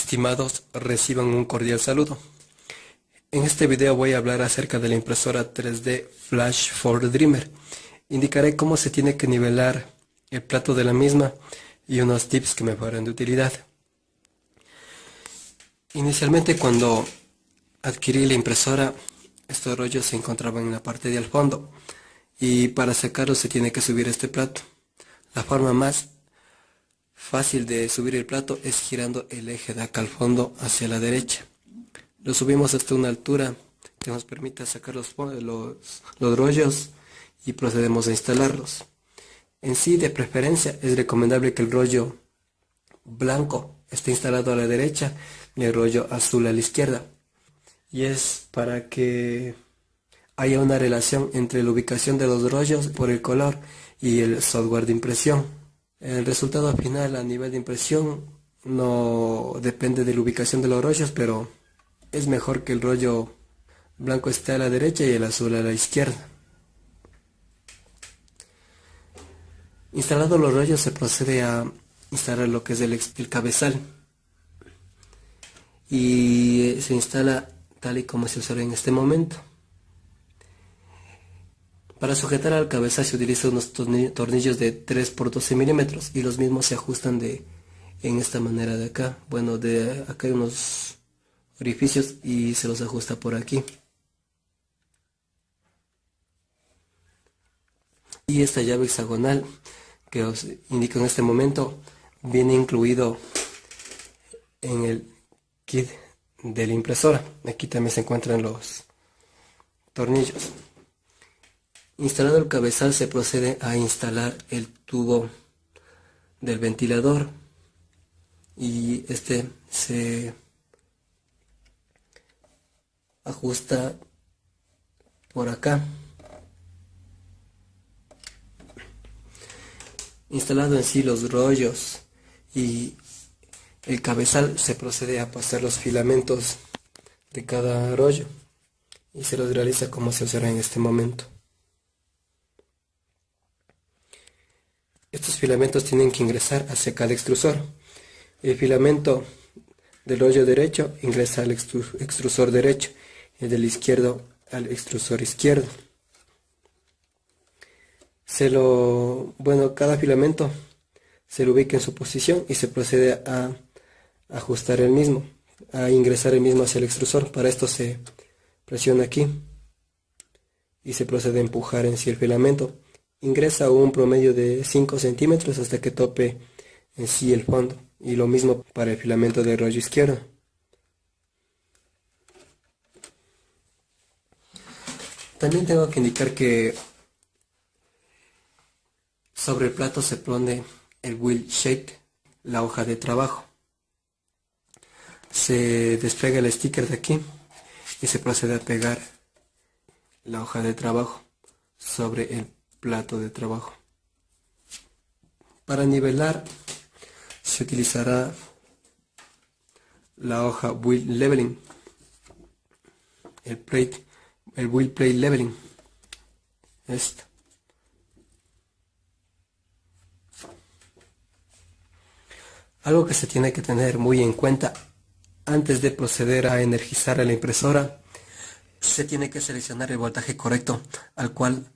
Estimados, reciban un cordial saludo. En este video voy a hablar acerca de la impresora 3D Flash 4 Dreamer. Indicaré cómo se tiene que nivelar el plato de la misma y unos tips que me fueron de utilidad. Inicialmente, cuando adquirí la impresora, estos rollos se encontraban en la parte del fondo y para sacarlos se tiene que subir este plato. La forma más fácil de subir el plato es girando el eje de acá al fondo hacia la derecha. Lo subimos hasta una altura que nos permita sacar los rollos y procedemos a instalarlos. En sí, de preferencia, es recomendable que el rollo blanco esté instalado a la derecha y el rollo azul a la izquierda. Y es para que haya una relación entre la ubicación de los rollos por el color y el software de impresión. El resultado final a nivel de impresión no depende de la ubicación de los rollos, pero es mejor que el rollo blanco esté a la derecha y el azul a la izquierda. Instalados los rollos, se procede a instalar lo que es el cabezal y se instala tal y como se observa en este momento. Para sujetar al cabezal se utilizan unos tornillos de 3 por 12 milímetros y los mismos se ajustan en esta manera de acá. Bueno, de acá hay unos orificios y se los ajusta por aquí. Y esta llave hexagonal que os indico en este momento viene incluido en el kit de la impresora. Aquí también se encuentran los tornillos. Instalado el cabezal, se procede a instalar el tubo del ventilador y este se ajusta por acá. Instalado en sí los rollos y el cabezal, se procede a pasar los filamentos de cada rollo y se los realiza como se observa en este momento. Estos filamentos tienen que ingresar hacia cada extrusor. El filamento del rollo derecho ingresa al extrusor derecho y el del izquierdo al extrusor izquierdo. Cada filamento se lo ubica en su posición y se procede a ajustar el mismo, a ingresar el mismo hacia el extrusor. Para esto se presiona aquí y se procede a empujar en sí el filamento. Ingresa un promedio de 5 centímetros hasta que tope en sí el fondo, y lo mismo para el filamento del rollo izquierdo. También tengo que indicar que sobre el plato se pone el wheel sheet, la hoja de trabajo. Se despega el sticker de aquí y se procede a pegar la hoja de trabajo sobre el plato de trabajo. Para nivelar se utilizará la hoja wheel leveling, el wheel plate leveling. Esta. Algo que se tiene que tener muy en cuenta antes de proceder a energizar a la impresora, se tiene que seleccionar el voltaje correcto al cual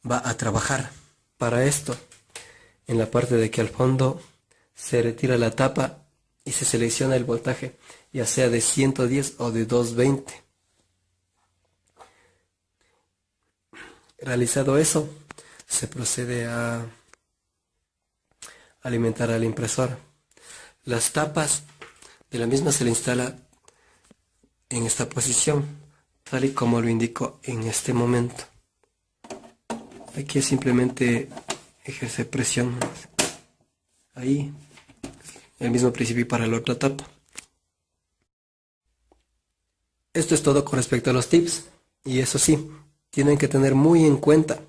va a trabajar. Para esto, en la parte de aquí al fondo, se retira la tapa y se selecciona el voltaje, ya sea de 110 o de 220. Realizado eso, se procede a alimentar a la impresora. Las tapas de la misma se le instala en esta posición, tal y como lo indico en este momento. Aquí es simplemente ejercer presión. Ahí, el mismo principio para la otra tapa. Esto es todo con respecto a los tips. Y eso sí, tienen que tener muy en cuenta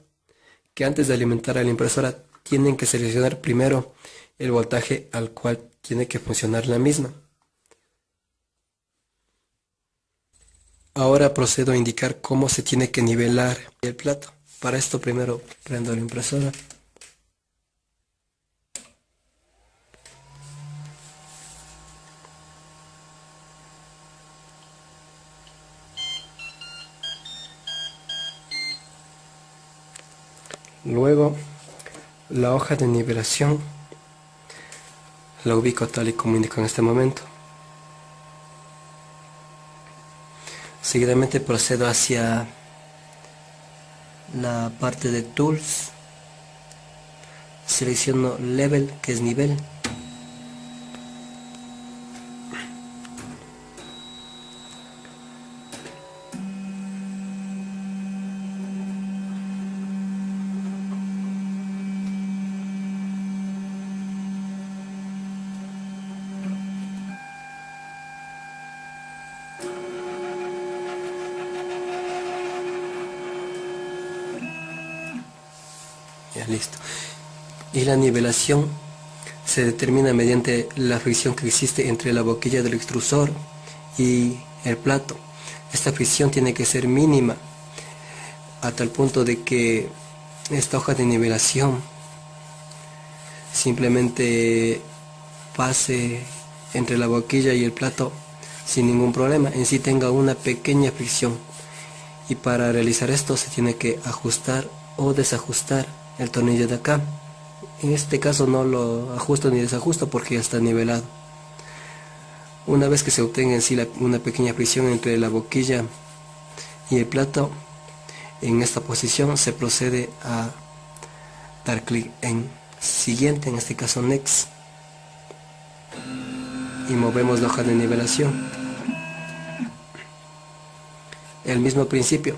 que antes de alimentar a la impresora tienen que seleccionar primero el voltaje al cual tiene que funcionar la misma. Ahora procedo a indicar cómo se tiene que nivelar el plato. Para esto primero prendo la impresora. Luego la hoja de nivelación la ubico tal y como indico en este momento. Seguidamente procedo hacia la parte de Tools, selecciono Level, que es nivel. Ya, listo. Y la nivelación se determina mediante la fricción que existe entre la boquilla del extrusor y el plato. Esta fricción tiene que ser mínima, a tal punto de que esta hoja de nivelación simplemente pase entre la boquilla y el plato sin ningún problema, en sí tenga una pequeña fricción. Y para realizar esto se tiene que ajustar o desajustar el tornillo de acá. En este caso no lo ajusto ni desajusto porque ya está nivelado. Una vez que se obtenga en sí una pequeña fricción entre la boquilla y el plato, en esta posición se procede a dar clic en siguiente, en este caso next, y movemos la hoja de nivelación. El mismo principio,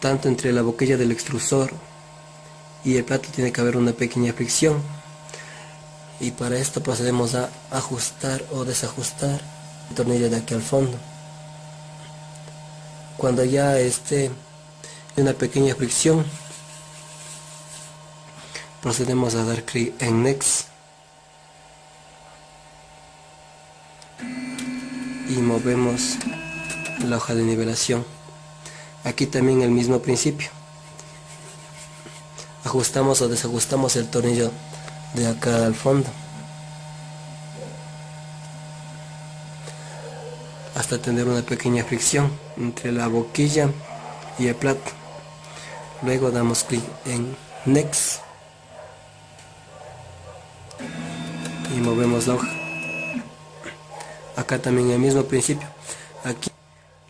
tanto entre la boquilla del extrusor y el plato tiene que haber una pequeña fricción, y para esto procedemos a ajustar o desajustar el tornillo de aquí al fondo. Cuando ya esté en una pequeña fricción, procedemos a dar clic en next y movemos la hoja de nivelación. Aquí también el mismo principio, ajustamos o desajustamos el tornillo de acá al fondo hasta tener una pequeña fricción entre la boquilla y el plato. Luego damos clic en next y movemos la hoja. Acá también el mismo principio. Aquí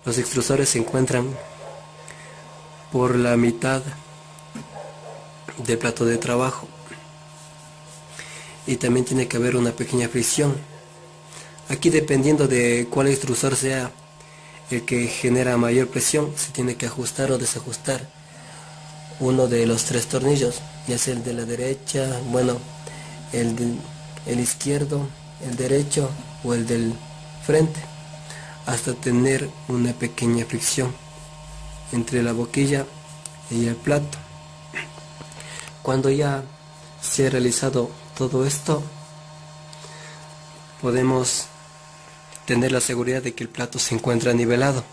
los extrusores se encuentran por la mitad del plato de trabajo y también tiene que haber una pequeña fricción. Aquí, dependiendo de cuál extrusor sea el que genera mayor presión, se tiene que ajustar o desajustar uno de los tres tornillos, ya sea el de la derecha, bueno, el izquierdo, el derecho o el del frente, hasta tener una pequeña fricción entre la boquilla y el plato. Cuando ya se ha realizado todo esto, podemos tener la seguridad de que el plato se encuentra nivelado,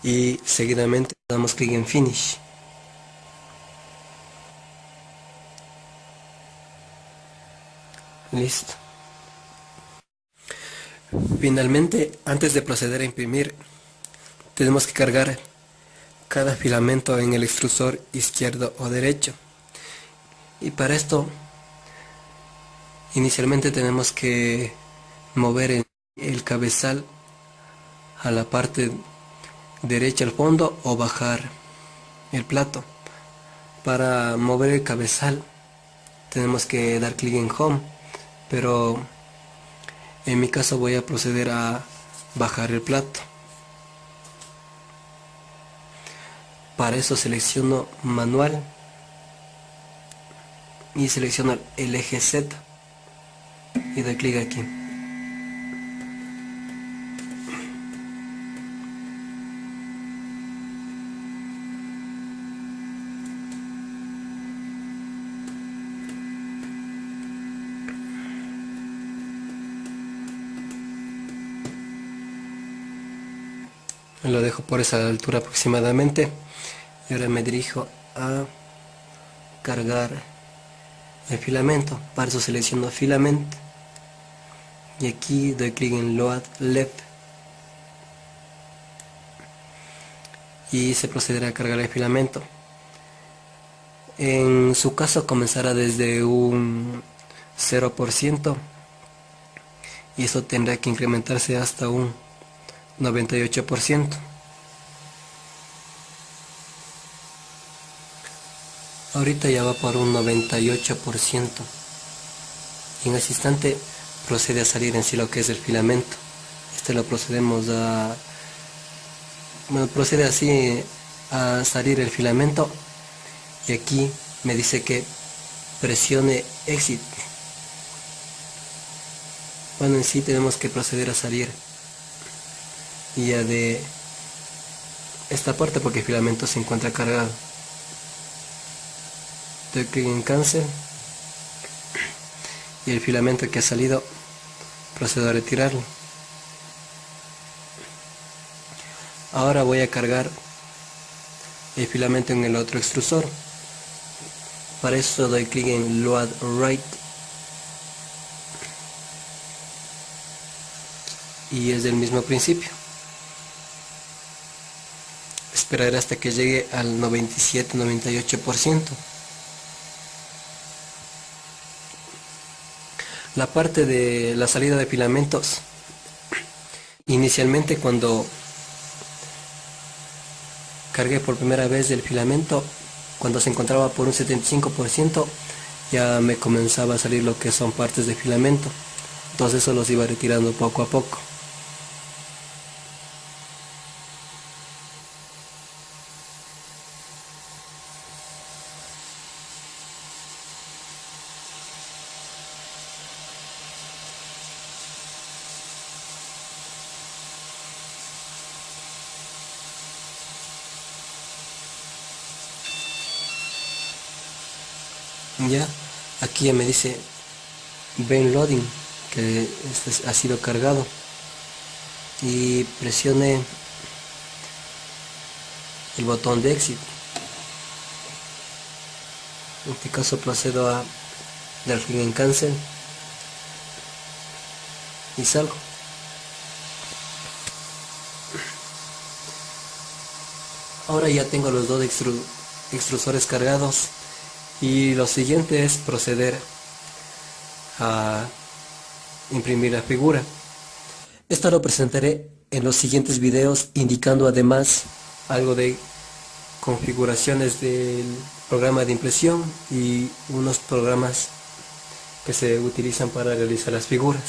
y seguidamente damos clic en finish. Listo. Finalmente, antes de proceder a imprimir, tenemos que cargar cada filamento en el extrusor izquierdo o derecho, y para esto inicialmente tenemos que mover el cabezal a la parte derecha al fondo o bajar el plato. Para mover el cabezal tenemos que dar clic en home, pero en mi caso voy a proceder a bajar el plato. Para eso selecciono manual y selecciono el eje Z y doy clic aquí. Lo dejo por esa altura aproximadamente y ahora me dirijo a cargar el filamento. Para eso selecciono filament y aquí doy clic en load left y se procederá a cargar el filamento. En su caso comenzará desde un 0% y eso tendrá que incrementarse hasta un 98%. Ahorita ya va por un 98% y en ese instante procede a salir en sí lo que es el filamento. Lo procedemos a... Bueno, procede así a salir el filamento y aquí me dice que presione exit. Bueno, en sí tenemos que proceder a salir y ya de esta parte porque el filamento se encuentra cargado. Doy clic en cancel y el filamento que ha salido procedo a retirarlo. Ahora voy a cargar el filamento en el otro extrusor. Para eso doy clic en Load Right y es del mismo principio. Esperar hasta que llegue al 97-98%. La parte de la salida de filamentos, inicialmente cuando cargué por primera vez el filamento, cuando se encontraba por un 75%, ya me comenzaba a salir lo que son partes de filamento. Entonces eso los iba retirando poco a poco. Ya, aquí ya me dice Ben Loading, que este ha sido cargado, y presione el botón de exit. En este caso procedo a dar clic en cancel y salgo. Ahora ya tengo los dos extrusores cargados y lo siguiente es proceder a imprimir la figura. Esto lo presentaré en los siguientes videos, indicando además algo de configuraciones del programa de impresión y unos programas que se utilizan para realizar las figuras.